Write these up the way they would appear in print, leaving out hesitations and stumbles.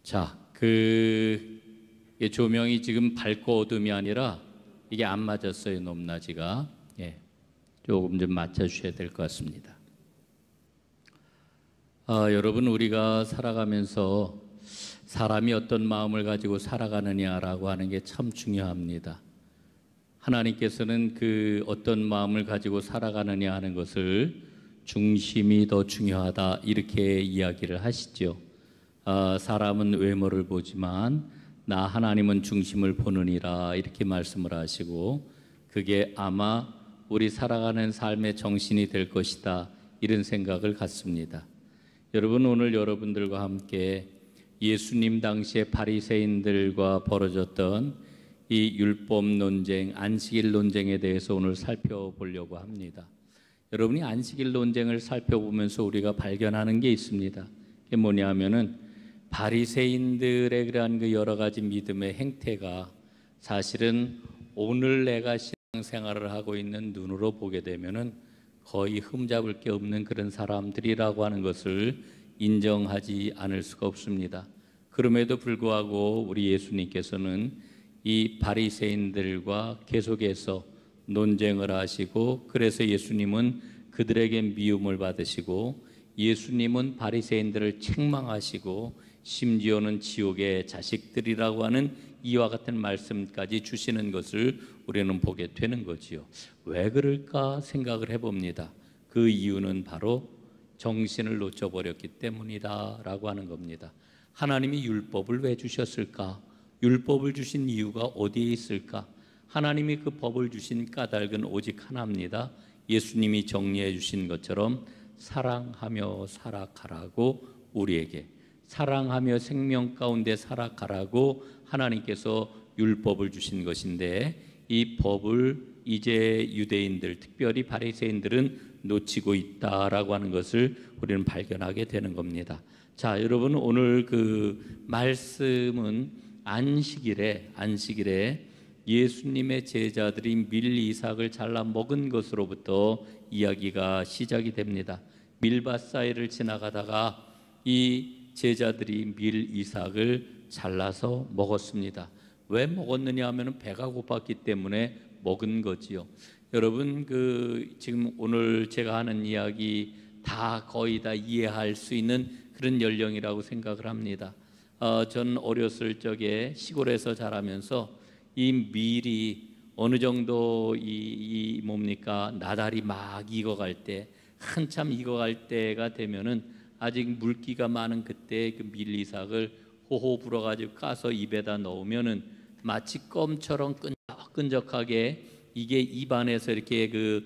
자, 이게 조명이 지금 밝고 어둠이 아니라 이게 안 맞았어요, 높낮이가. 예, 조금 좀 맞춰주셔야 될 것 같습니다. 여러분, 우리가 살아가면서 사람이 어떤 마음을 가지고 살아가느냐라고 하는 게 참 중요합니다. 하나님께서는 그 어떤 마음을 가지고 살아가느냐 하는 것을 중심이 더 중요하다 이렇게 이야기를 하시죠. 사람은 외모를 보지만 나 하나님은 중심을 보느니라 이렇게 말씀을 하시고, 그게 아마 우리 살아가는 삶의 정신이 될 것이다 이런 생각을 갖습니다. 여러분, 오늘 여러분들과 함께 예수님 당시에 바리새인들과 벌어졌던 이 율법 논쟁, 안식일 논쟁에 대해서 오늘 살펴보려고 합니다. 여러분이 안식일 논쟁을 살펴보면서 우리가 발견하는 게 있습니다. 그게 뭐냐면은 바리새인들의 그러한 그 여러 가지 믿음의 행태가 사실은 오늘 내가 신앙생활을 하고 있는 눈으로 보게 되면은 거의 흠잡을 게 없는 그런 사람들이라고 하는 것을 인정하지 않을 수가 없습니다. 그럼에도 불구하고 우리 예수님께서는 이 바리새인들과 계속해서 논쟁을 하시고, 그래서 예수님은 그들에게 미움을 받으시고, 예수님은 바리새인들을 책망하시고, 심지어는 지옥의 자식들이라고 하는 이와 같은 말씀까지 주시는 것을 우리는 보게 되는 거지요. 왜 그럴까 생각을 해봅니다. 그 이유는 바로 정신을 놓쳐버렸기 때문이다 라고 하는 겁니다. 하나님이 율법을 왜 주셨을까? 율법을 주신 이유가 어디에 있을까? 하나님이 그 법을 주신 까닭은 오직 하나입니다. 예수님이 정리해 주신 것처럼 사랑하며 살아가라고, 우리에게 사랑하며 생명 가운데 살아가라고 하나님께서 율법을 주신 것인데, 이 법을 이제 유대인들, 특별히 바리새인들은 놓치고 있다라고 하는 것을 우리는 발견하게 되는 겁니다. 자, 여러분, 오늘 그 말씀은 안식일에 예수님의 제자들이 밀 이삭을 잘라 먹은 것으로부터 이야기가 시작이 됩니다. 밀밭 사이를 지나가다가 이 제자들이 밀 이삭을 잘라서 먹었습니다. 왜 먹었느냐 하면 배가 고팠기 때문에 먹은 거지요. 여러분, 지금 오늘 제가 하는 이야기 거의 다 이해할 수 있는 그런 연령이라고 생각을 합니다. 전 어렸을 적에 시골에서 자라면서 이 밀이 어느 정도 나달이 막 익어갈 때, 한참 익어갈 때가 되면은 아직 물기가 많은 그때 그 밀 이삭을 호호 불어가지고 까서 입에다 넣으면은 마치 껌처럼 끈적끈적하게 이게 입안에서 이렇게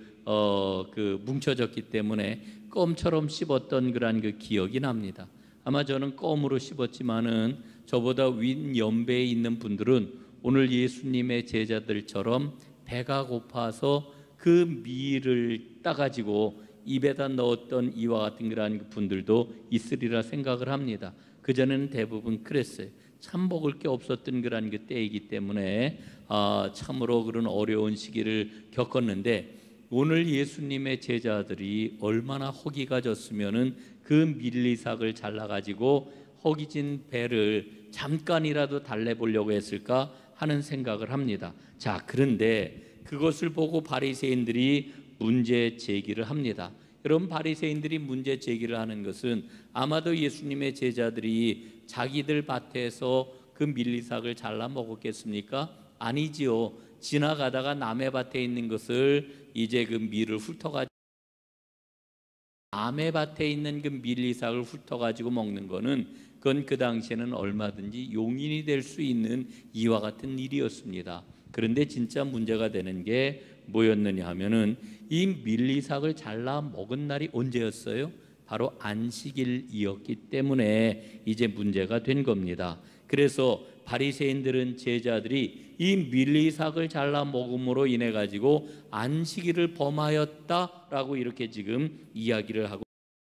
뭉쳐졌기 때문에 껌처럼 씹었던 그런 그 기억이 납니다. 아마 저는 껌으로 씹었지만은 저보다 윗 연배에 있는 분들은 오늘 예수님의 제자들처럼 배가 고파서 그 밀을 따가지고 입에다 넣었던 이와 같은 그런 분들도 있으리라 생각을 합니다. 그전에는 대부분 그랬어요. 참 먹을 게 없었던 그런 그 때이기 때문에 참으로 그런 어려운 시기를 겪었는데, 오늘 예수님의 제자들이 얼마나 허기가 졌으면은 그 밀리삭을 잘라가지고 허기진 배를 잠깐이라도 달래보려고 했을까 하는 생각을 합니다. 자, 그런데 그것을 보고 바리새인들이 문제 제기를 합니다. 여러분, 바리새인들이 문제 제기를 하는 것은 아마도 예수님의 제자들이 자기들 밭에서 그 밀리삭을 잘라 먹었겠습니까? 아니지요. 지나가다가 남의 밭에 있는 것을 이제 그 밀을 훑어가지고, 남의 밭에 있는 그 밀리삭을 훑어가지고 먹는 거는 그건 그 당시에는 얼마든지 용인이 될 수 있는 이와 같은 일이었습니다. 그런데 진짜 문제가 되는 게 뭐였느냐 하면은 이 밀리삭을 잘라 먹은 날이 언제였어요? 바로 안식일이었기 때문에 이제 문제가 된 겁니다. 그래서 바리새인들은, 제자들이 이 밀리삭을 잘라 먹음으로 인해 가지고 안식일을 범하였다라고 이렇게 지금 이야기를 하고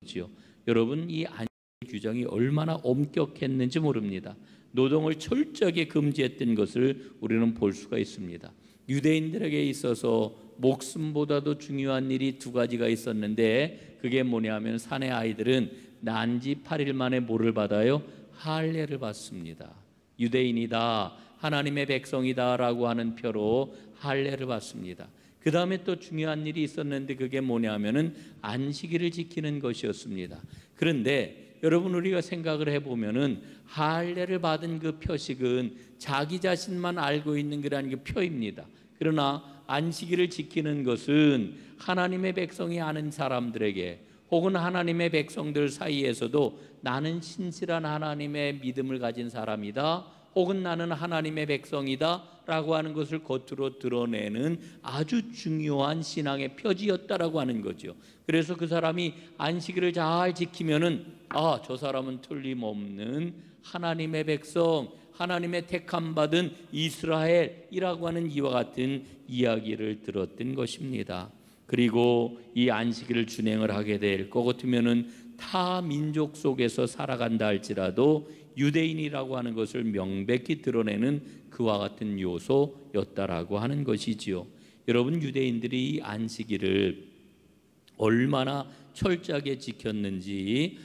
있지요. 여러분, 이 안식일 규정이 얼마나 엄격했는지 모릅니다. 노동을 철저하게 금지했던 것을 우리는 볼 수가 있습니다. 유대인들에게 있어서 목숨보다도 중요한 일이 두 가지가 있었는데, 그게 뭐냐면 사내 아이들은 난 지 8일 만에 뭐를 받아요? 할례를 받습니다. 유대인이다, 하나님의 백성이다 라고 하는 표로 할례를 받습니다. 그 다음에 또 중요한 일이 있었는데 그게 뭐냐면은 안식일을 지키는 것이었습니다. 그런데 여러분, 우리가 생각을 해보면은 할례를 받은 그 표식은 자기 자신만 알고 있는 그런 그 표입니다. 그러나 안식일을 지키는 것은 하나님의 백성이 아는 사람들에게, 혹은 하나님의 백성들 사이에서도 나는 신실한 하나님의 믿음을 가진 사람이다, 혹은 나는 하나님의 백성이다 라고 하는 것을 겉으로 드러내는 아주 중요한 신앙의 표지였다라고 하는 거죠. 그래서 그 사람이 안식일을 잘 지키면은 저 사람은 틀림없는 하나님의 백성, 하나님의 택함 받은 이스라엘이라고 하는 이와 같은 이야기를 들었던 것입니다. 그리고 이 안식일을 준행을 하게 될 것 같으면은 타 민족 속에서 살아간다 할지라도 유대인이라고 하는 것을 명백히 드러내는 그와 같은 요소였다라고 하는 것이지요. 여러분, 유대인들이 이 안식일을 얼마나 철저하게 지켰는지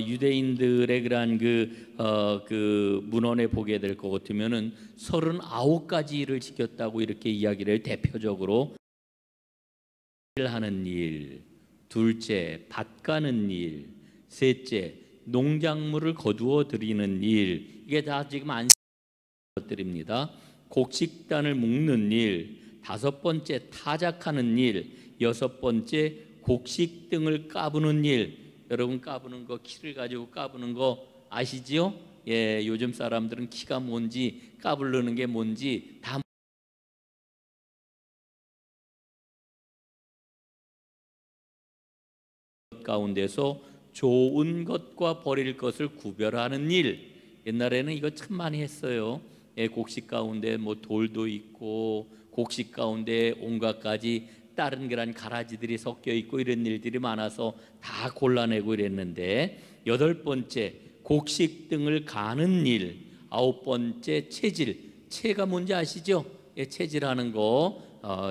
유대인들의 그러한 그 문헌에 보게 될 것 같으면은 39가지 일을 지켰다고 이렇게 이야기를 대표적으로 하는 일, 둘째 밭 가는 일, 셋째 농작물을 거두어 들이는 일, 이게 다 지금 안식 것들입니다. 곡식단을 묶는 일, 다섯 번째 타작하는 일, 여섯 번째 곡식 등을 까부는 일. 여러분, 까부는 거, 키를 가지고 까부는 거 아시지요? 예, 요즘 사람들은 키가 뭔지, 까부르는 게 뭔지 다 가운데서 좋은 것과 버릴 것을 구별하는 일. 옛날에는 이거 참 많이 했어요. 예, 곡식 가운데 뭐 돌도 있고 곡식 가운데 온갖 가지 다른 그런 가라지들이 섞여 있고 이런 일들이 많아서 다 골라내고 이랬는데, 여덟 번째 곡식 등을 가는 일, 아홉 번째 채질. 채가 뭔지 아시죠? 예, 채질하는 거,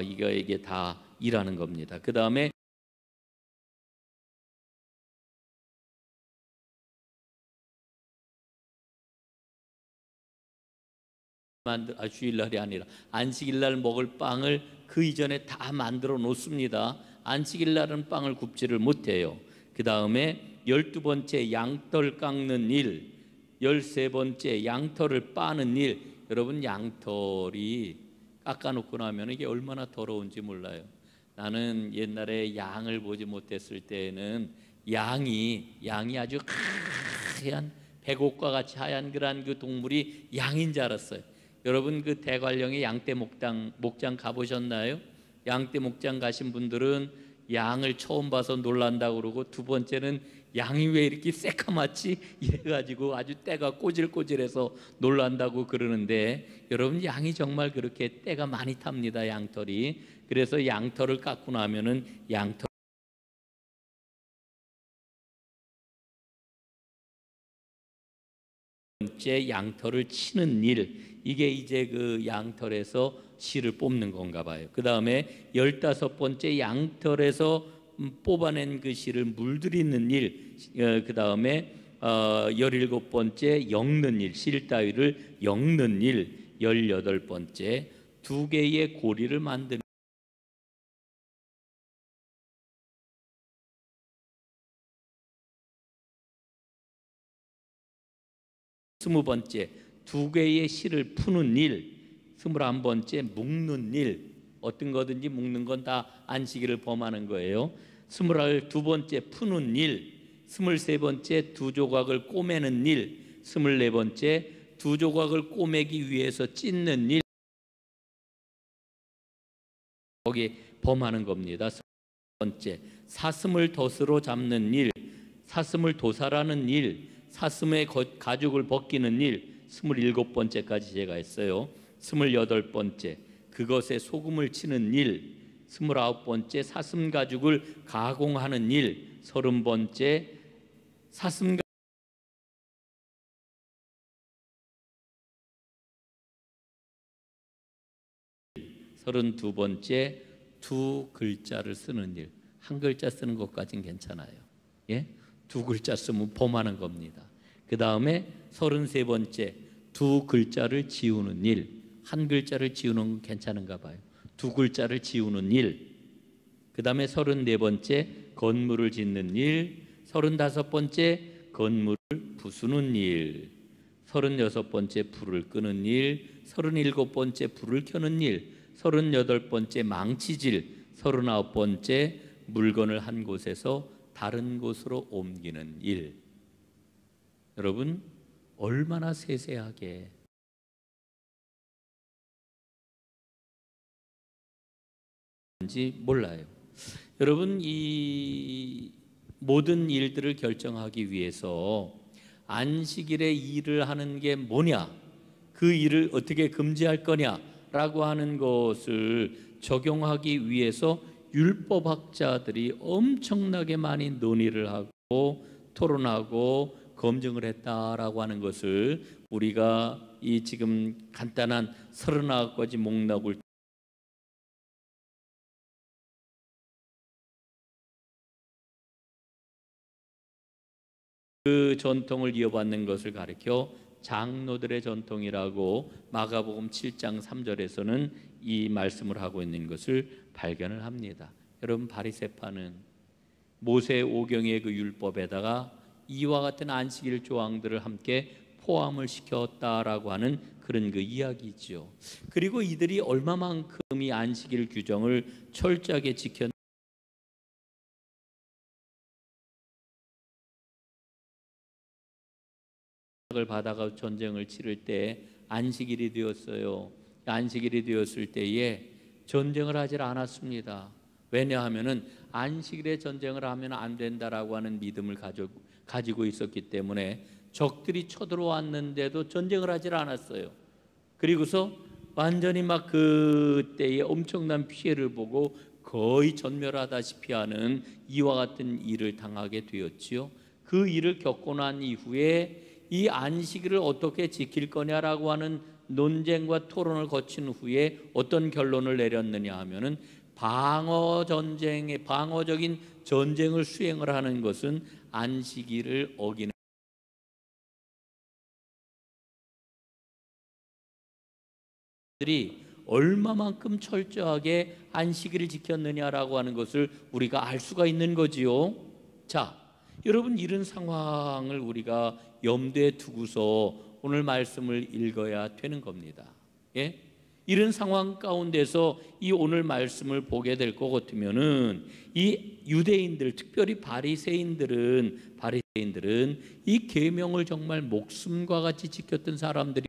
이게 다 일하는 겁니다. 그 다음에 주일날이 아니라 안식일날 먹을 빵을 그 이전에 다 만들어 놓습니다. 안식일날은 빵을 굽지를 못해요. 그 다음에 12번째 양털 깎는 일, 13번째 양털을 빠는 일. 여러분, 양털이 깎아놓고 나면 이게 얼마나 더러운지 몰라요. 나는 옛날에 양을 보지 못했을 때에는 양이 아주 하얀 백옥과 같이 하얀 그런 그 동물이 양인 줄 알았어요. 여러분, 그 대관령의 양떼 목장 가보셨나요? 양떼 목장 가신 분들은 양을 처음 봐서 놀란다고 그러고, 두 번째는 양이 왜 이렇게 새카맣지 이래가지고 아주 때가 꼬질꼬질해서 놀란다고 그러는데, 여러분, 양이 정말 그렇게 때가 많이 탑니다, 양털이. 그래서 양털을 깎고 나면은 양털 번째 양털을 치는 일, 이게 이제 그 양털에서 실을 뽑는 건가 봐요. 그 다음에 15번째 양털에서 뽑아낸 그 실을 물들이는 일, 그 다음에 17번째 엮는 일, 실 따위를 엮는 일, 18번째 두 개의 고리를 만드는 20번째 두 개의 실을 푸는 일, 21번째 묶는 일. 어떤 거든지 묶는 건 다 안식일을 범하는 거예요. 22번째 푸는 일, 23번째 두 조각을 꼬매는 일, 24번째 두 조각을 꼬매기 위해서 찢는 일, 거기 범하는 겁니다. 4번째 사슴을 덫으로 잡는 일, 사슴을 도살하는 일, 사슴의 가죽을 벗기는 일. 27번째까지 제가 했어요. 28번째 그것에 소금을 치는 일, 29번째 사슴 가죽을 가공하는 일, 30번째 사슴 32번째 두 글자를 쓰는 일. 한 글자 쓰는 것까지는 괜찮아요. 예? 두 글자 쓰면 범하는 겁니다. 그 다음에 33번째 두 글자를 지우는 일. 한 글자를 지우는 건 괜찮은가 봐요. 두 글자를 지우는 일. 그 다음에 34번째 건물을 짓는 일. 35번째 건물을 부수는 일. 36번째 불을 끄는 일. 37번째 불을 켜는 일. 38번째 망치질. 39번째 물건을 한 곳에서 다른 곳으로 옮기는 일. 여러분, 얼마나 세세하게 인지 몰라요. 여러분, 이 모든 일들을 결정하기 위해서 안식일에 일을 하는 게 뭐냐, 그 일을 어떻게 금지할 거냐라고 하는 것을 적용하기 위해서 율법학자들이 엄청나게 많이 논의를 하고 토론하고 검증을 했다라고 하는 것을 우리가 이 지금 간단한 39가지 목록을 그 전통을 이어받는 것을 가리켜 장로들의 전통이라고 마가복음 7장 3절에서는 이 말씀을 하고 있는 것을 발견을 합니다. 여러분, 바리새파는 모세 오경의 그 율법에다가 이와 같은 안식일 조항들을 함께 포함을 시켰다라고 하는 그런 그 이야기죠. 그리고 이들이 얼마만큼 이 안식일 규정을 철저하게 지켰 을 받아가 전쟁을 치를 때 안식일이 되었어요. 안식일이 되었을 때에 전쟁을 하질 않았습니다. 왜냐하면은 안식일에 전쟁을 하면 안 된다라고 하는 믿음을 가지고 있었기 때문에 적들이 쳐들어왔는데도 전쟁을 하질 않았어요. 그리고서 완전히 막 그때에 엄청난 피해를 보고 거의 전멸하다시피 하는 이와 같은 일을 당하게 되었지요. 그 일을 겪고 난 이후에 이 안식일을 어떻게 지킬 거냐라고 하는 논쟁과 토론을 거친 후에 어떤 결론을 내렸느냐 하면은 방어적인 전쟁을 수행을 하는 것은 안식일을 어기는 들이 얼마만큼 철저하게 안식일을 지켰느냐라고 하는 것을 우리가 알 수가 있는 거지요. 자, 여러분, 이런 상황을 우리가 염두에 두고서 오늘 말씀을 읽어야 되는 겁니다. 예? 이런 상황 가운데서 이 오늘 말씀을 보게 될 것 같으면은 이 유대인들, 특별히 바리새인들은 이 계명을 정말 목숨과 같이 지켰던 사람들이,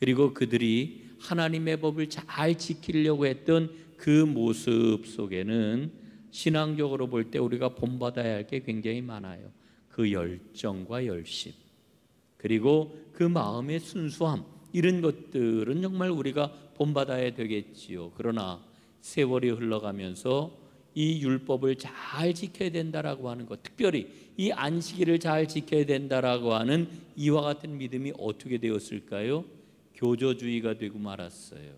그리고 그들이 하나님의 법을 잘 지키려고 했던 그 모습 속에는 신앙적으로 볼 때 우리가 본받아야 할 게 굉장히 많아요. 그 열정과 열심, 그리고 그 마음의 순수함, 이런 것들은 정말 우리가 본받아야 되겠지요. 그러나 세월이 흘러가면서 이 율법을 잘 지켜야 된다라고 하는 것, 특별히 이 안식일을 잘 지켜야 된다라고 하는 이와 같은 믿음이 어떻게 되었을까요? 교조주의가 되고 말았어요.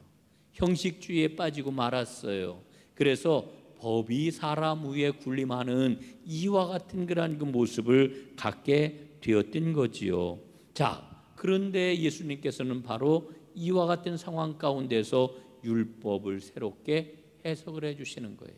형식주의에 빠지고 말았어요. 그래서 법이 사람 위에 군림하는 이와 같은 그러한 그 모습을 갖게 되었던 거지요. 자, 그런데 예수님께서는 바로 이와 같은 상황 가운데서 율법을 새롭게 해석을 해주시는 거예요.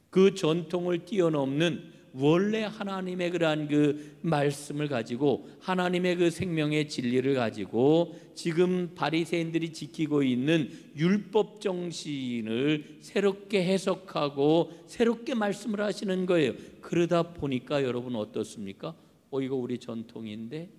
그 전통을 뛰어넘는 원래 하나님의 그러한 그 말씀을 가지고, 하나님의 그 생명의 진리를 가지고 지금 바리새인들이 지키고 있는 율법 정신을 새롭게 해석하고 새롭게 말씀을 하시는 거예요. 그러다 보니까 여러분 어떻습니까? 이거 우리 전통인데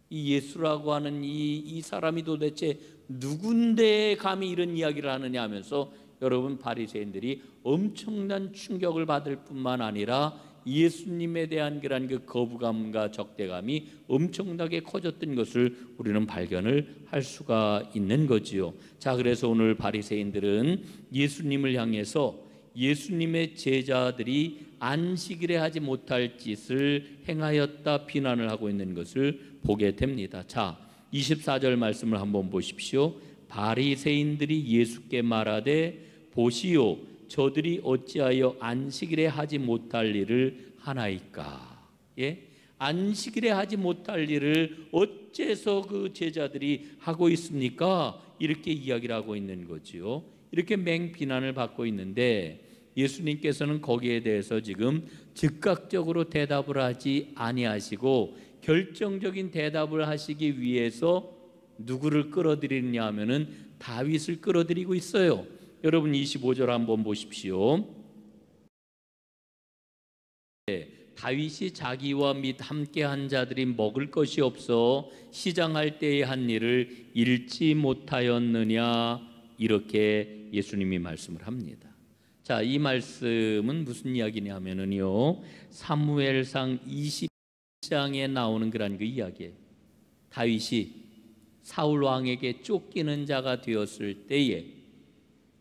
이 예수라고 하는 이 사람이 도대체 누군데 감히 이런 이야기를 하느냐 하면서 여러분, 바리새인들이 엄청난 충격을 받을 뿐만 아니라 예수님에 대한 그런 그 거부감과 적대감이 엄청나게 커졌던 것을 우리는 발견을 할 수가 있는 거지요. 자, 그래서 오늘 바리새인들은 예수님을 향해서 예수님의 제자들이 안식일에 하지 못할 짓을 행하였다 비난을 하고 있는 것을 보게 됩니다. 자, 24절 말씀을 한번 보십시오. 바리새인들이 예수께 말하되 보시오, 저들이 어찌하여 안식일에 하지 못할 일을 하나이까? 예? 안식일에 하지 못할 일을 어째서 그 제자들이 하고 있습니까? 이렇게 이야기를 하고 있는 거지요. 이렇게 맹비난을 받고 있는데 예수님께서는 거기에 대해서 지금 즉각적으로 대답을 하지 아니하시고 결정적인 대답을 하시기 위해서 누구를 끌어들이느냐 하면은 다윗을 끌어들이고 있어요. 여러분 25절 한번 보십시오. 다윗이 자기와 및 함께한 자들이 먹을 것이 없어 시장할 때에 한 일을 잃지 못하였느냐, 이렇게 예수님이 말씀을 합니다. 자, 이 말씀은 무슨 이야기냐 하면은요, 사무엘상 20장에 나오는 그런 그 이야기예요. 다윗이 사울 왕에게 쫓기는 자가 되었을 때에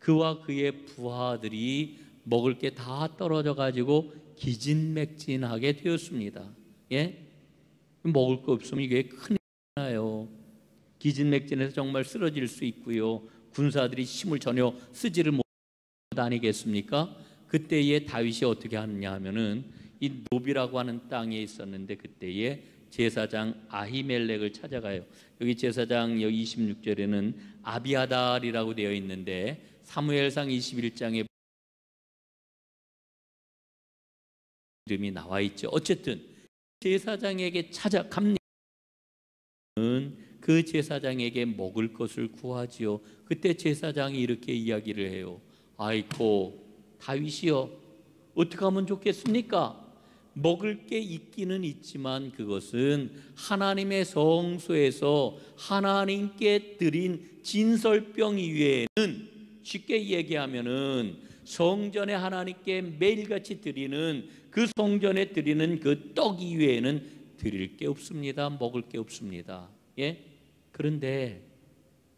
그와 그의 부하들이 먹을 게 다 떨어져 가지고 기진맥진하게 되었습니다. 예? 먹을 거 없으면 이게 큰일 나요. 기진맥진해서 정말 쓰러질 수 있고요. 군사들이 힘을 전혀 쓰지를 못하는 것 아니겠습니까? 그때에 다윗이 어떻게 하느냐 하면은 이 노비라고 하는 땅에 있었는데 그때에 제사장 아히멜렉을 찾아가요. 여기 제사장 여기 26절에는 아비아달이라고 되어 있는데 사무엘상 21장에 이름이 나와 있죠. 어쨌든 제사장에게 찾아갑니다. 그 제사장에게 먹을 것을 구하지요. 그때 제사장이 이렇게 이야기를 해요. 아이고 다윗이여, 어떻게 하면 좋겠습니까? 먹을 게 있기는 있지만 그것은 하나님의 성소에서 하나님께 드린 진설병 이외에는, 쉽게 얘기하면은 성전에 하나님께 매일같이 드리는 그 성전에 드리는 그 떡 이외에는 드릴 게 없습니다. 먹을 게 없습니다. 예? 그런데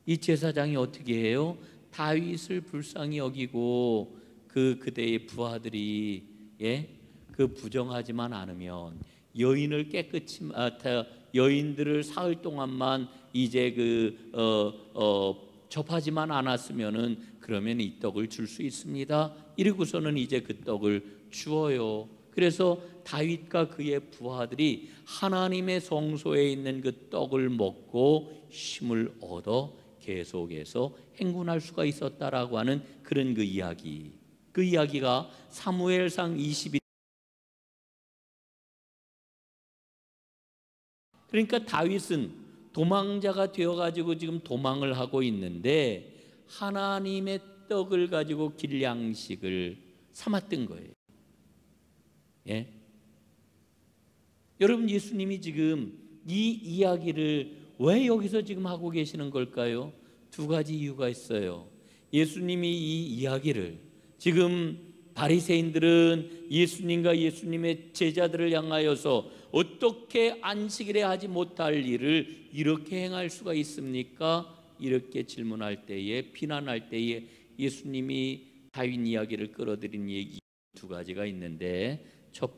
이 제사장이 어떻게 해요? 다윗을 불쌍히 여기고 그대의 부하들이 그 부정하지만 않으면 여인을 깨끗이 여인들을 사흘 동안만 이제 접하지만 않았으면은 그러면 이 떡을 줄 수 있습니다. 이러고서는 이제 그 떡을 주어요. 그래서 다윗과 그의 부하들이 하나님의 성소에 있는 그 떡을 먹고 힘을 얻어 계속해서 행군할 수가 있었다라고 하는 그런 그 이야기. 그 이야기가 사무엘상 22. 그러니까 다윗은 도망자가 되어가지고 지금 도망을 하고 있는데 하나님의 떡을 가지고 길양식을 삼았던 거예요. 예? 여러분, 예수님이 지금 이 이야기를 왜 여기서 지금 하고 계시는 걸까요? 두 가지 이유가 있어요. 예수님이 이 이야기를 지금 바리새인들은 예수님과 예수님의 제자들을 향하여서 어떻게 안식일에 하지 못할 일을 이렇게 행할 수가 있습니까? 이렇게 질문할 때에, 비난할 때에 예수님이 다윗 이야기를 끌어들인 얘기 두 가지가 있는데, 첫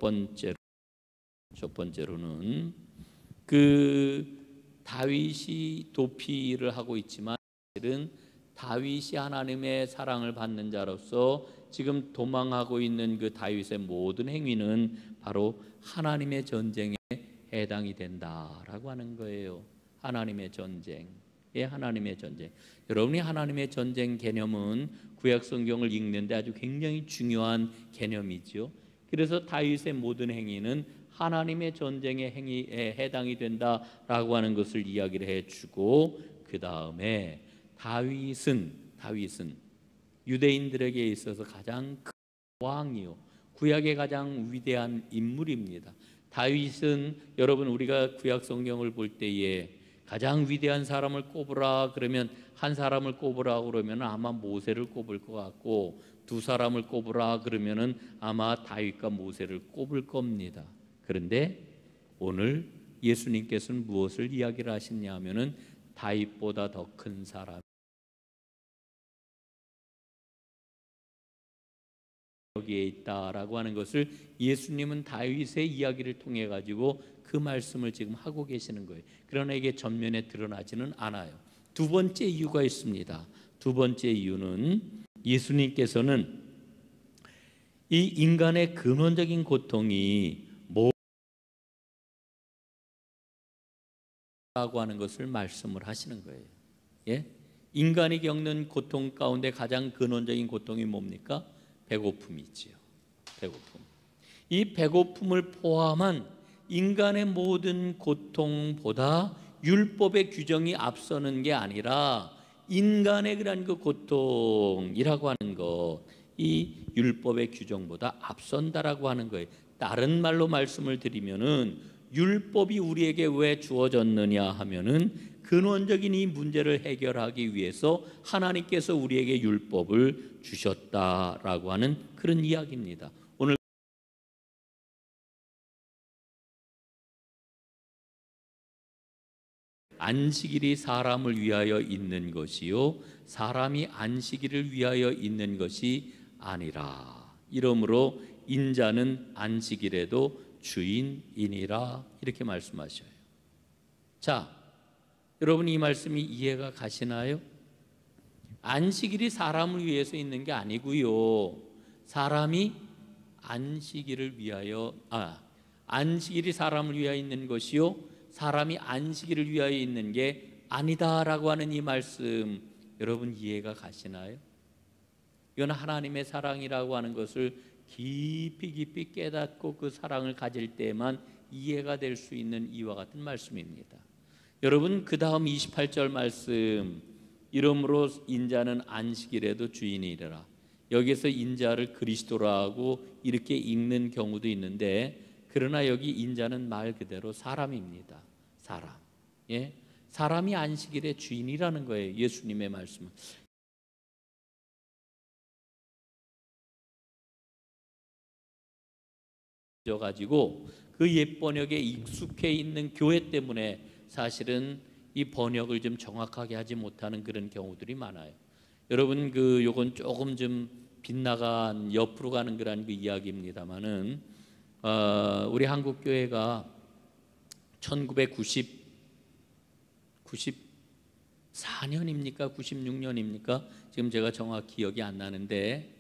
번째로는 그 다윗이 도피를 하고 있지만 사실은 다윗이 하나님의 사랑을 받는 자로서 지금 도망하고 있는 그 다윗의 모든 행위는 바로 하나님의 전쟁에 해당이 된다라고 하는 거예요. 하나님의 전쟁. 예, 하나님의 전쟁. 여러분이 하나님의 전쟁 개념은 구약 성경을 읽는데 아주 굉장히 중요한 개념이죠. 그래서 다윗의 모든 행위는 하나님의 전쟁의 행위에 해당이 된다라고 하는 것을 이야기를 해주고, 그 다음에 다윗은 유대인들에게 있어서 가장 큰 왕이요, 구약의 가장 위대한 인물입니다. 다윗은 여러분, 우리가 구약 성경을 볼 때에 가장 위대한 사람을 꼽으라 그러면, 한 사람을 꼽으라 그러면 아마 모세를 꼽을 것 같고, 두 사람을 꼽으라 그러면은 아마 다윗과 모세를 꼽을 겁니다. 그런데 오늘 예수님께서는 무엇을 이야기를 하시냐 하면은 다윗보다 더 큰 사람 여기에 있다라고 하는 것을 예수님은 다윗의 이야기를 통해 가지고 그 말씀을 지금 하고 계시는 거예요. 그러나 이게 전면에 드러나지는 않아요. 두 번째 이유가 있습니다. 두 번째 이유는 예수님께서는 이 인간의 근원적인 고통이 뭐라고 하는 것을 말씀을 하시는 거예요. 예? 인간이 겪는 고통 가운데 가장 근원적인 고통이 뭡니까? 배고픔이지요. 배고픔. 이 배고픔을 포함한 인간의 모든 고통보다 율법의 규정이 앞서는 게 아니라 인간의 그런 그 고통이라고 하는 것, 이 율법의 규정보다 앞선다라고 하는 거예요. 다른 말로 말씀을 드리면은 율법이 우리에게 왜 주어졌느냐 하면은 근원적인 이 문제를 해결하기 위해서 하나님께서 우리에게 율법을 주셨다라고 하는 그런 이야기입니다. 오늘 안식일이 사람을 위하여 있는 것이요 사람이 안식일을 위하여 있는 것이 아니라 이러므로 인자는 안식일에도 주인이니라 이렇게 말씀하셔요. 자, 여러분 이 말씀이 이해가 가시나요? 안식일이 사람을 위해서 있는 게 아니고요. 사람이 안식일을 위하여 안식일이 사람을 위하여 있는 것이요 사람이 안식일을 위하여 있는 게 아니다라고 하는 이 말씀 여러분 이해가 가시나요? 이건 하나님의 사랑이라고 하는 것을 깊이 깨닫고 그 사랑을 가질 때만 이해가 될 수 있는 이와 같은 말씀입니다. 여러분 그 다음 28절 말씀 이러므로 인자는 안식일에도 주인이라 여기서 인자를 그리스도라고 이렇게 읽는 경우도 있는데 그러나 여기 인자는 말 그대로 사람입니다. 사람. 예? 사람이 안식일의 주인이라는 거예요. 예수님의 말씀은. 가지고 그 옛 번역에 익숙해 있는 교회 때문에 사실은 이 번역을 좀 정확하게 하지 못하는 그런 경우들이 많아요. 여러분 요건 조금 좀 빗나간 옆으로 가는 그런 그 이야기입니다만은 우리 한국 교회가 1994년입니까? 96년입니까? 지금 제가 정확히 기억이 안 나는데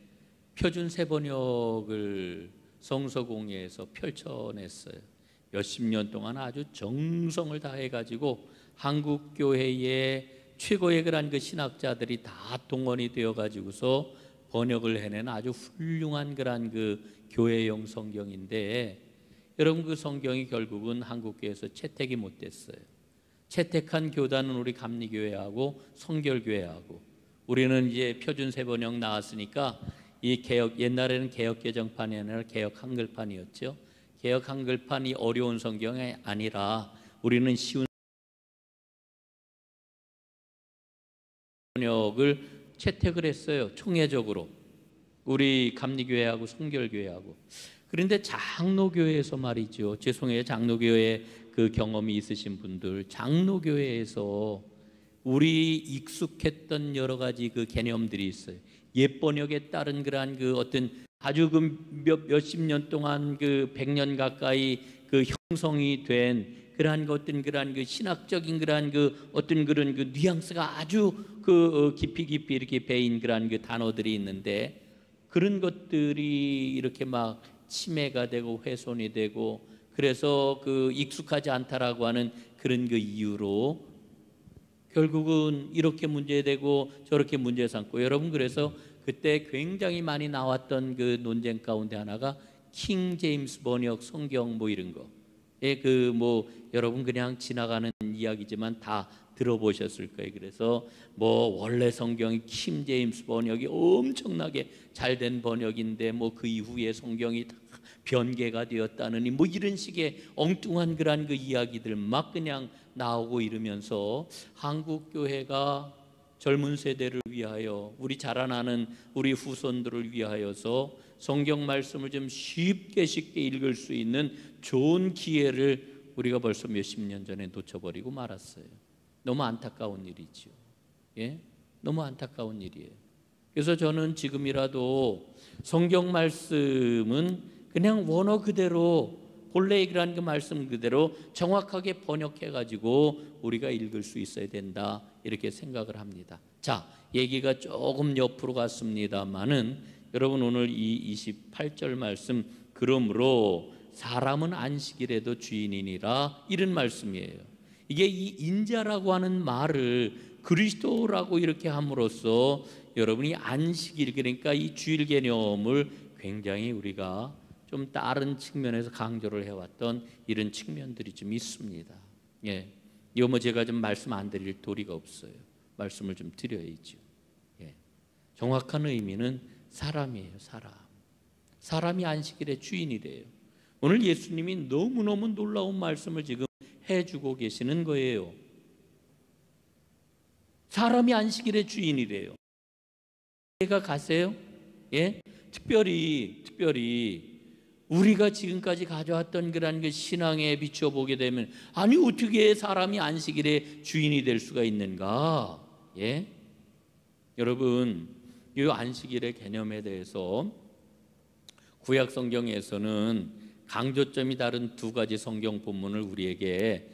표준 세번역을 성서공회에서 펼쳐냈어요. 몇십 년 동안 아주 정성을 다해가지고 한국 교회의 최고의 그런 그 신학자들이 다 동원이 되어가지고서 번역을 해낸 아주 훌륭한 그런 그 교회용 성경인데 여러분 그 성경이 결국은 한국교회에서 채택이 못 됐어요. 채택한 교단은 우리 감리교회하고 성결교회하고 우리는 이제 표준 세번역 나왔으니까 이 개혁 옛날에는 개혁 개정판이 아니라 개혁 한글판이었죠. 개혁 한글판이 어려운 성경이 아니라 우리는 쉬운 번역을 채택을 했어요. 총회적으로 우리 감리교회하고 성결교회하고. 그런데 장로교회에서 말이죠. 죄송해요. 장로교회 그 경험이 있으신 분들 장로교회에서 우리 익숙했던 여러 가지 그 개념들이 있어요. 옛 번역에 따른 그러한 그 어떤 아주 그 몇십 년 동안 그 100년 가까이 그 형성이 된 그러한 어떤 그러한 그 신학적인 그러한 그 어떤 그런 그 뉘앙스가 아주 그 깊이 이렇게 배인 그러한 그 단어들이 있는데 그런 것들이 이렇게 막 침해가 되고 훼손이 되고 그래서 그 익숙하지 않다라고 하는 그런 그 이유로 결국은 이렇게 문제되고 저렇게 문제 삼고 여러분 그래서 그때 굉장히 많이 나왔던 그 논쟁 가운데 하나가 킹 제임스 번역 성경 뭐 이런 거. 예, 그 뭐 여러분 그냥 지나가는 이야기지만 다 들어보셨을 거예요. 그래서 뭐 원래 성경이 킹 제임스 번역이 엄청나게 잘된 번역인데 뭐 그 이후에 성경이 다 변개가 되었다느니 뭐 이런 식의 엉뚱한 그런 그 이야기들 막 그냥 나오고 이러면서 한국 교회가 젊은 세대를 위하여 우리 자라나는 우리 후손들을 위하여서 성경 말씀을 좀 쉽게 읽을 수 있는 좋은 기회를 우리가 벌써 몇십 년 전에 놓쳐버리고 말았어요. 너무 안타까운 일이죠. 예? 너무 안타까운 일이에요. 그래서 저는 지금이라도 성경 말씀은 그냥 원어 그대로 본래의 그런 그 말씀 그대로 정확하게 번역해 가지고 우리가 읽을 수 있어야 된다 이렇게 생각을 합니다. 자, 얘기가 조금 옆으로 갔습니다만은 여러분 오늘 이 28절 말씀, 그러므로 사람은 안식일에도 주인이니라, 이런 말씀이에요. 이게 이 인자라고 하는 말을 그리스도라고 이렇게 함으로써 여러분이 안식일, 그러니까 이 주일 개념을 굉장히 우리가 좀 다른 측면에서 강조를 해왔던 이런 측면들이 좀 있습니다. 예, 이거 뭐 제가 좀 말씀 안 드릴 도리가 없어요. 말씀을 좀 드려야죠. 예, 정확한 의미는 사람이에요. 사람이 안식일의 주인이래요. 오늘 예수님이 너무너무 놀라운 말씀을 지금 해주고 계시는 거예요. 사람이 안식일의 주인이래요. 이해가 가세요? 예? 특별히 우리가 지금까지 가져왔던 그런 그 신앙에 비추어 보게 되면, 아니 어떻게 사람이 안식일의 주인이 될 수가 있는가? 예? 여러분, 이 안식일의 개념에 대해서 구약 성경에서는 강조점이 다른 두 가지 성경 본문을 우리에게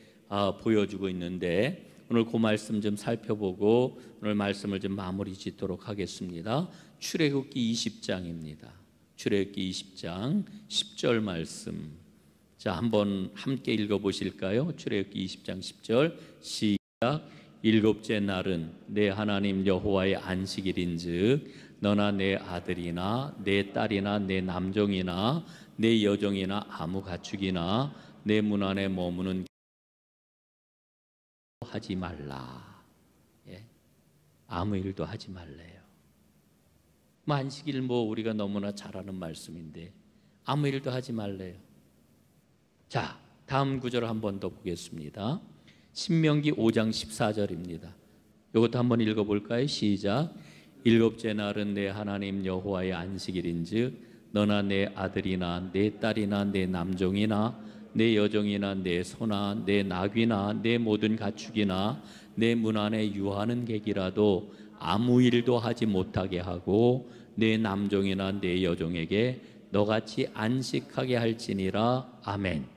보여주고 있는데, 오늘 그 말씀 좀 살펴보고 오늘 말씀을 좀 마무리 짓도록 하겠습니다. 출애굽기 20장입니다. 출애굽기 20장 10절 말씀. 자, 한번 함께 읽어보실까요? 출애굽기 20장 10절 시작. 일곱째 날은 내 하나님 여호와의 안식일인즉 너나 내 아들이나 내 딸이나 내 남종이나 내 여종이나 아무 가축이나 내 문 안에 머무는 하지 말라. 예? 아무 일도 하지 말래요. 안식일 우리가 너무나 잘 아는 말씀인데 아무 일도 하지 말래요. 자, 다음 구절 한 번 더 보겠습니다. 신명기 5장 14절입니다. 이것도 한번 읽어볼까요? 시작. 일곱째 날은 내 하나님 여호와의 안식일인즉 너나 내 아들이나 내 딸이나 내 남종이나 내 여종이나 내 소나 내 나귀나 내 모든 가축이나 내 문 안에 유하는 객이라도 아무 일도 하지 못하게 하고 내 남종이나 내 여종에게 너같이 안식하게 할지니라. 아멘.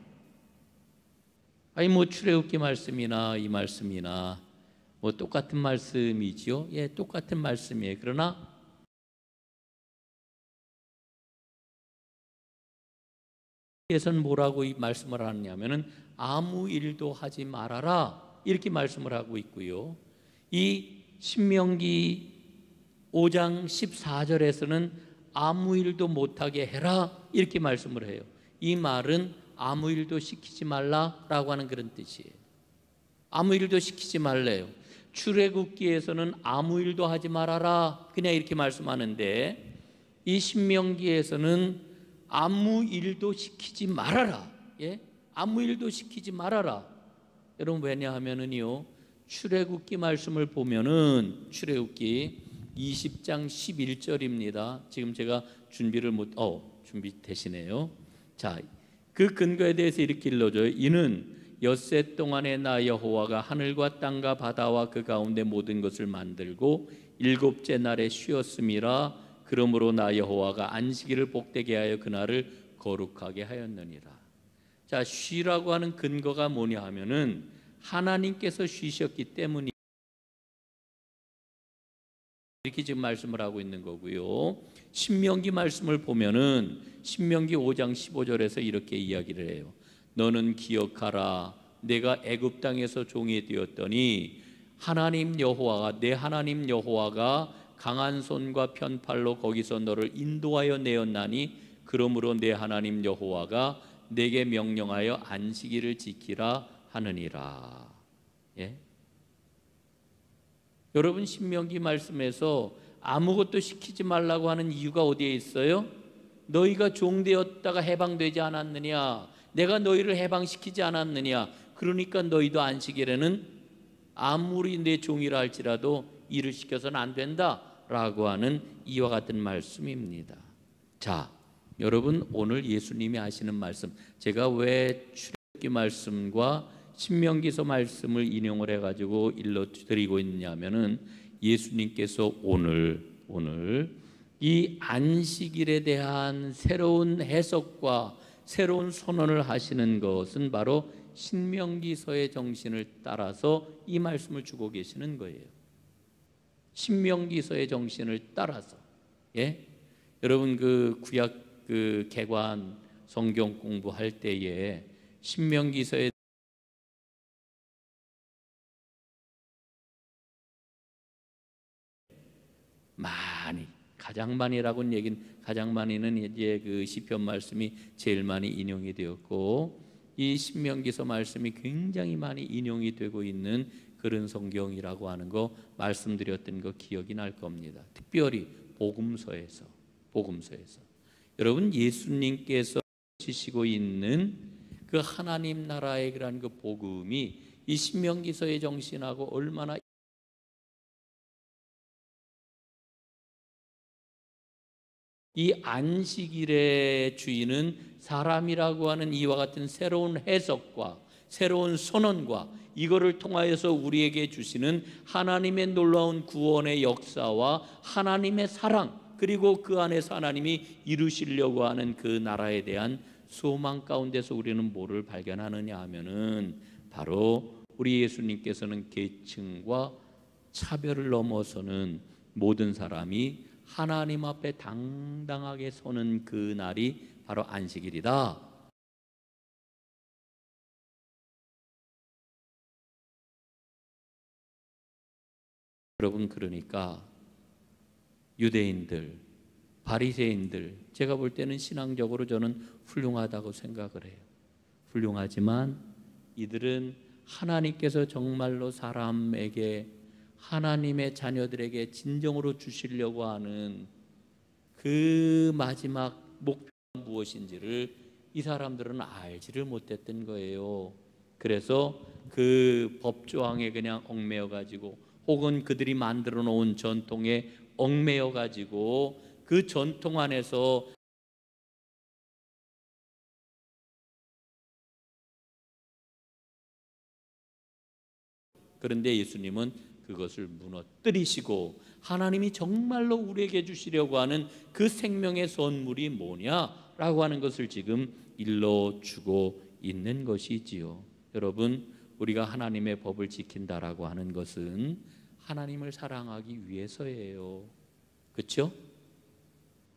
아니 출애굽기 말씀이나 이 말씀이나 똑같은 말씀이지요. 예, 똑같은 말씀이에요. 그러나 에서는 뭐라고 이 말씀을 하느냐면은 아무 일도 하지 말아라, 이렇게 말씀을 하고 있고요. 이 신명기 5장 14절에서는 아무 일도 못하게 해라, 이렇게 말씀을 해요. 이 말은 아무 일도 시키지 말라라고 하는 그런 뜻이에요. 아무 일도 시키지 말래요. 출애굽기에서는 아무 일도 하지 말아라, 그냥 이렇게 말씀하는데 이 신명기에서는 아무 일도 시키지 말아라. 예? 아무 일도 시키지 말아라. 여러분 왜냐하면은요, 출애굽기 말씀을 보면은 출애굽기 20장 11절입니다. 지금 제가 준비되시네요. 자, 그 근거에 대해서 이렇게 일러줘요. 이는 엿새 동안에 나 여호와가 하늘과 땅과 바다와 그 가운데 모든 것을 만들고 일곱째 날에 쉬었음이라. 그러므로 나 여호와가 안식일을 복되게 하여 그날을 거룩하게 하였느니라. 자, 쉬라고 하는 근거가 뭐냐 하면은 하나님께서 쉬셨기 때문이 이렇게 지금 말씀을 하고 있는 거고요. 신명기 말씀을 보면은 신명기 5장 15절에서 이렇게 이야기를 해요. 너는 기억하라. 내가 애굽 땅에서 종이 되었더니 하나님 여호와가, 내 하나님 여호와가 강한 손과 편팔로 거기서 너를 인도하여 내었나니 그러므로 내 하나님 여호와가 내게 명령하여 안식일을 지키라 하느니라. 예? 여러분 신명기 말씀에서 아무것도 시키지 말라고 하는 이유가 어디에 있어요? 너희가 종되었다가 해방되지 않았느냐? 내가 너희를 해방시키지 않았느냐? 그러니까 너희도 안식일에는 아무리 내 종이라 할지라도 일을 시켜서는 안 된다라고 하는 이와 같은 말씀입니다. 자, 여러분 오늘 예수님이 하시는 말씀, 제가 왜 출애굽기 말씀과 신명기서 말씀을 인용을 해가지고 일러드리고 있냐면은 예수님께서 오늘 이 안식일에 대한 새로운 해석과 새로운 선언을 하시는 것은 바로 신명기서의 정신을 따라서 이 말씀을 주고 계시는 거예요. 신명기서의 정신을 따라서. 예? 여러분 그 구약 그 개관 성경 공부할 때에 신명기서에 많이, 가장 많이라고는 얘기는, 가장 많이는 이제 그 시편 말씀이 제일 많이 인용이 되었고, 이 신명기서 말씀이 굉장히 많이 인용이 되고 있는 그런 성경이라고 하는 거 말씀드렸던 거 기억이 날 겁니다. 특별히 복음서에서 여러분 예수님께서 지시고 있는 그 하나님 나라의 그런 그 복음이 이 신명기서의 정신하고 얼마나 이 안식일의 주인은 사람이라고 하는 이와 같은 새로운 해석과 새로운 선언과 이거를 통하여서 우리에게 주시는 하나님의 놀라운 구원의 역사와 하나님의 사랑, 그리고 그 안에서 하나님이 이루시려고 하는 그 나라에 대한 소망 가운데서 우리는 뭐를 발견하느냐 하면은 바로 우리 예수님께서는 계층과 차별을 넘어서는 모든 사람이 하나님 앞에 당당하게 서는 그 날이 바로 안식일이다. 여러분, 그러니까 유대인들, 바리새인들, 제가 볼 때는 신앙적으로 저는 훌륭하다고 생각을 해요. 훌륭하지만 이들은 하나님께서 정말로 사람에게, 하나님의 자녀들에게 진정으로 주시려고 하는 그 마지막 목표가 무엇인지를 이 사람들은 알지를 못했던 거예요. 그래서 그 법조항에 그냥 얽매여 가지고, 혹은 그들이 만들어 놓은 전통에 얽매여 가지고 그 전통 안에서, 그런데 예수님은 그것을 무너뜨리시고 하나님이 정말로 우리에게 주시려고 하는 그 생명의 선물이 뭐냐라고 하는 것을 지금 일러주고 있는 것이지요. 여러분, 우리가 하나님의 법을 지킨다라고 하는 것은 하나님을 사랑하기 위해서예요. 그렇죠?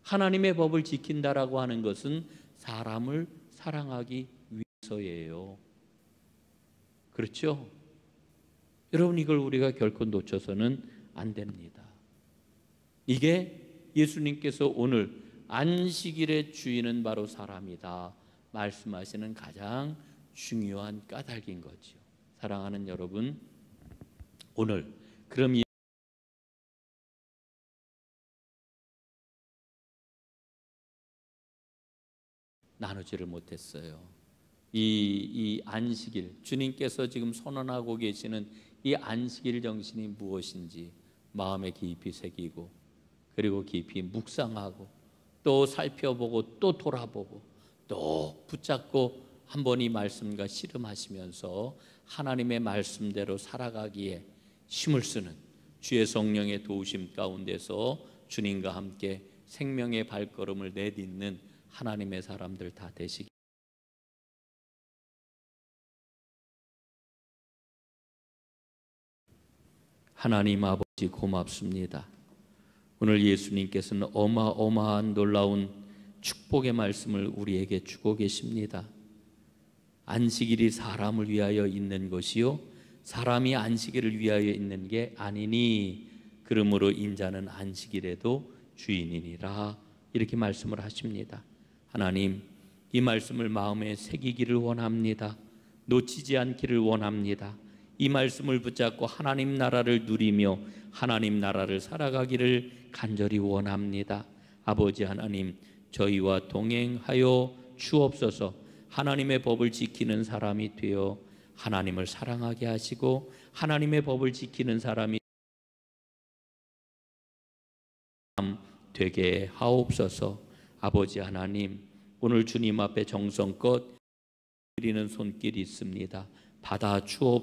하나님의 법을 지킨다라고 하는 것은 사람을 사랑하기 위해서예요. 그렇죠? 여러분, 이걸 우리가 결코 놓쳐서는 안 됩니다. 이게 예수님께서 오늘 안식일의 주인은 바로 사람이다 말씀하시는 가장 중요한 까닭인 거죠. 사랑하는 여러분, 오늘 그럼 나누지를 못했어요. 이 안식일, 주님께서 지금 선언하고 계시는 이 안식일 정신이 무엇인지 마음에 깊이 새기고, 그리고 깊이 묵상하고, 또 살펴보고, 또 돌아보고, 또 붙잡고 한 번 이 말씀과 씨름하시면서 하나님의 말씀대로 살아가기에 힘을 쓰는 주의 성령의 도우심 가운데서 주님과 함께 생명의 발걸음을 내딛는 하나님의 사람들 다 되시기. 하나님 아버지, 고맙습니다. 오늘 예수님께서는 어마어마한 놀라운 축복의 말씀을 우리에게 주고 계십니다. 안식일이 사람을 위하여 있는 것이요 사람이 안식일을 위하여 있는 게 아니니 그러므로 인자는 안식일에도 주인이니라, 이렇게 말씀을 하십니다. 하나님, 이 말씀을 마음에 새기기를 원합니다. 놓치지 않기를 원합니다. 이 말씀을 붙잡고 하나님 나라를 누리며 하나님 나라를 살아가기를 간절히 원합니다. 아버지 하나님, 저희와 동행하여 주옵소서. 하나님의 법을 지키는 사람이 되어 하나님을 사랑하게 하시고 하나님의 법을 지키는 사람이 되게 하옵소서. 아버지 하나님, 오늘 주님 앞에 정성껏 드리는 손길이 있습니다. 받아 주옵소서.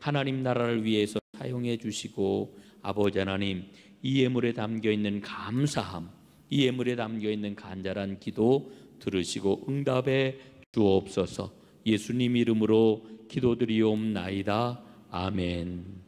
하나님 나라를 위해서 사용해 주시고, 아버지 하나님, 이 예물에 담겨 있는 감사함, 이 예물에 담겨 있는 간절한 기도 들으시고 응답해 주옵소서. 예수님 이름으로 기도드리옵나이다. 아멘.